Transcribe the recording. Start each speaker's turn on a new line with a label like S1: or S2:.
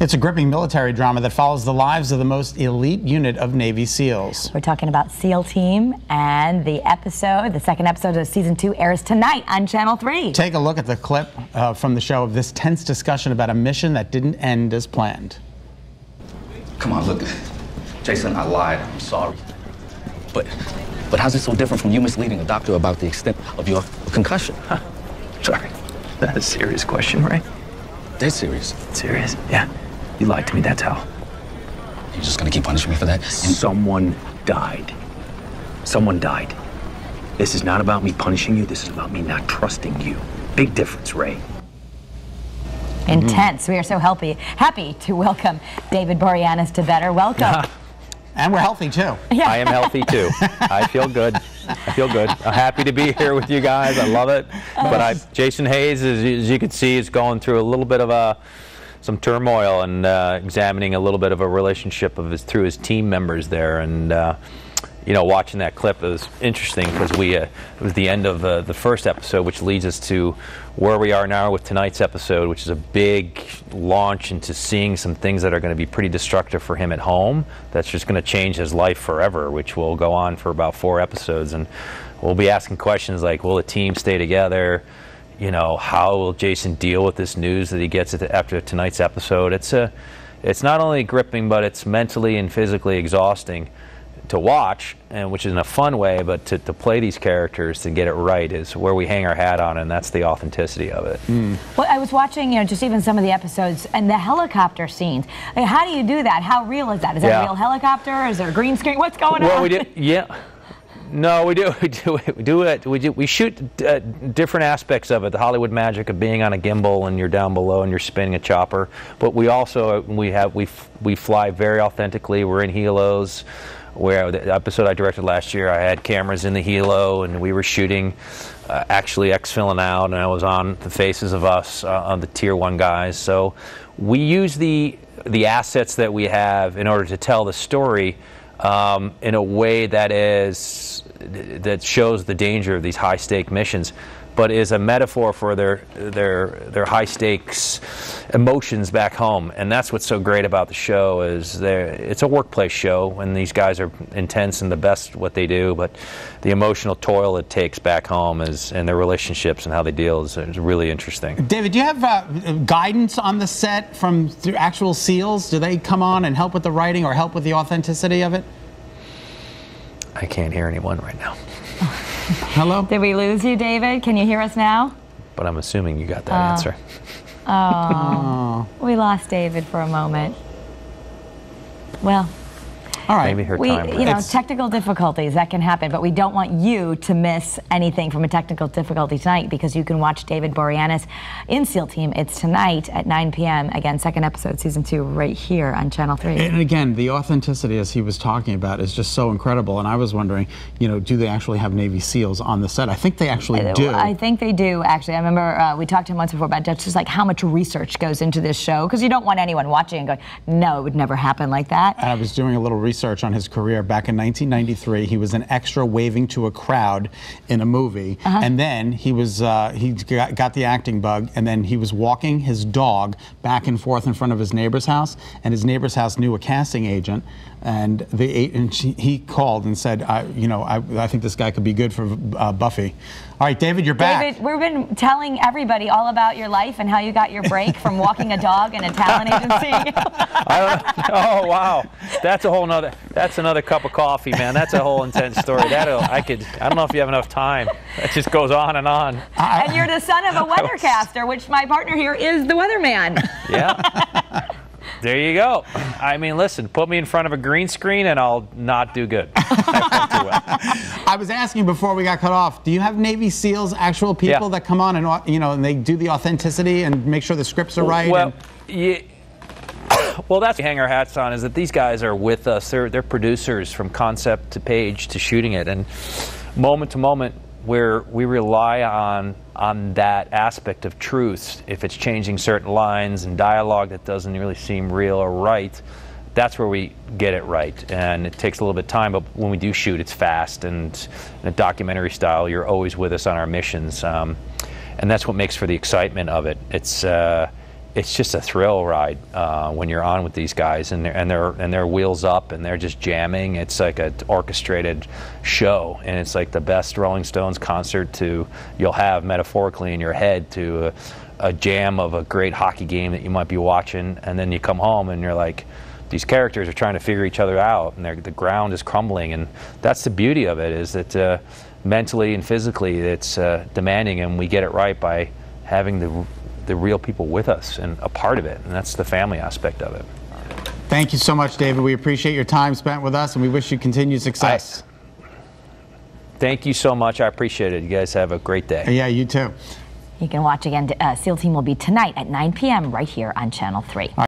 S1: It's a gripping military drama that follows the lives of the most elite unit of Navy SEALs.
S2: We're talking about SEAL Team, and the second episode of Season 2 airs tonight on Channel 3.
S1: Take a look at the clip from the show of this tense discussion about a mission that didn't end as planned.
S3: Come on, look. Jason, I lied. I'm sorry. But how's it so different from you misleading a doctor about the extent of your concussion? Huh?
S4: Sorry. That's a serious question, right?
S3: Dead serious.
S4: Serious? Yeah. You lied to me, that's how.
S3: You're just gonna keep punishing me for that?
S4: Someone died. Someone died. This is not about me punishing you. This is about me not trusting you. Big difference, Ray.
S2: Intense. We are so happy to welcome David Boreanaz to Better. Welcome.
S1: And we're healthy, too.
S2: Yeah.
S5: I am healthy, too. I feel good. I feel good. I'm happy to be here with you guys. I love it. But Jason Hayes, as you can see, is going through a little bit of some turmoil and examining a little bit of a relationship of through his team members there. And you know, watching that clip, it was interesting because it was the end of the first episode, which leads us to where we are now with tonight's episode, which is a big launch into seeing some things that are going to be pretty destructive for him at home. That's just going to change his life forever, which will go on for about 4 episodes. And we'll be asking questions like, will the team stay together? You know, how will Jason deal with this news that he gets after tonight's episode? It's not only gripping, but it's mentally and physically exhausting to watch, and which is in a fun way, but to play these characters, to get it right, is where we hang our hat on, and that's the authenticity of it.
S2: Well, I was watching, just even some of the episodes and the helicopter scenes. I mean, how do you do that? How real is that? Is that a real helicopter? Is there a green screen? What's going on?
S5: Well, we did, yeah. No, we shoot different aspects of it. The Hollywood magic of being on a gimbal and you're down below and you're spinning a chopper. But we also we fly very authentically. We're in helos. Where the episode I directed last year, I had cameras in the helo and we were shooting, actually exfilling out, and I was on the faces of us on the Tier 1 guys. So we use the assets that we have in order to tell the story in a way that shows the danger of these high-stake missions, but is a metaphor for their high-stakes emotions back home. And that's what's so great about the show, is it's a workplace show, and these guys are intense and the best what they do, but the emotional toil it takes back home and their relationships and how they deal is really interesting.
S1: David, do you have guidance on the set from actual SEALs? Do they come on and help with the writing or help with the authenticity of it?
S5: I can't hear anyone right now.
S1: Hello?
S2: Did we lose you, David? Can you hear us now?
S5: But I'm assuming you got that answer.
S2: Oh, we lost David for a moment. Well,
S1: all right.
S5: Maybe her time.
S2: Technical difficulties, that can happen, but we don't want you to miss anything from a technical difficulty tonight, because you can watch David Boreanaz in SEAL Team. It's tonight at 9 p.m. Again, second episode, Season 2, right here on Channel 3.
S1: And again, the authenticity, as he was talking about, is just so incredible. And I was wondering, do they actually have Navy SEALs on the set? I think they actually do.
S2: I think they do, actually. I remember we talked to him once before about just like how much research goes into this show, because you don't want anyone watching and going, no, it would never happen like that.
S1: I was doing a little research on his career. Back in 1993, he was an extra waving to a crowd in a movie, and then he got the acting bug, and then he was walking his dog back and forth in front of his neighbor's house, and his neighbor's house knew a casting agent, and he called and said, I think this guy could be good for Buffy. All right, David, you're back.
S2: David, we've been telling everybody all about your life and how you got your break from walking a dog in a talent agency.
S5: Oh, wow. That's another cup of coffee, man. That's a whole intense story. I don't know if you have enough time. It just goes on and on.
S2: And you're the son of a weathercaster, which my partner here is the weatherman.
S5: Yeah. There you go. I mean, listen, put me in front of a green screen and I'll not do good. I won't do well.
S1: I was asking before we got cut off, do you have Navy SEALs, actual people that come on and and they do the authenticity and make sure the scripts are right?
S5: Well, well, that's what we hang our hats on, is that these guys are with us. They're producers from concept to page to shooting it, and moment to moment where we rely on that aspect of truth. If it's changing certain lines and dialogue that doesn't really seem real or right, that's where we get it right. And it takes a little bit of time, but when we do shoot, it's fast, and in a documentary style, you're always with us on our missions. And that's what makes for the excitement of it. it's just a thrill ride when you're on with these guys, and they're wheels up and they're just jamming. It's like an orchestrated show, and it's like the best Rolling Stones concert you'll have metaphorically in your head to a jam of a great hockey game that you might be watching, and then you come home and you're like, these characters are trying to figure each other out, and the ground is crumbling, and that's the beauty of it, is that mentally and physically it's demanding, and we get it right by having the real people with us and a part of it, and that's the family aspect of it.
S1: Thank you so much, David. We appreciate your time spent with us, and we wish you continued success.
S5: Thank you so much. I appreciate it. You guys have a great day.
S1: Yeah, you too.
S2: You can watch again. SEAL Team will be tonight at 9 p.m. right here on Channel 3.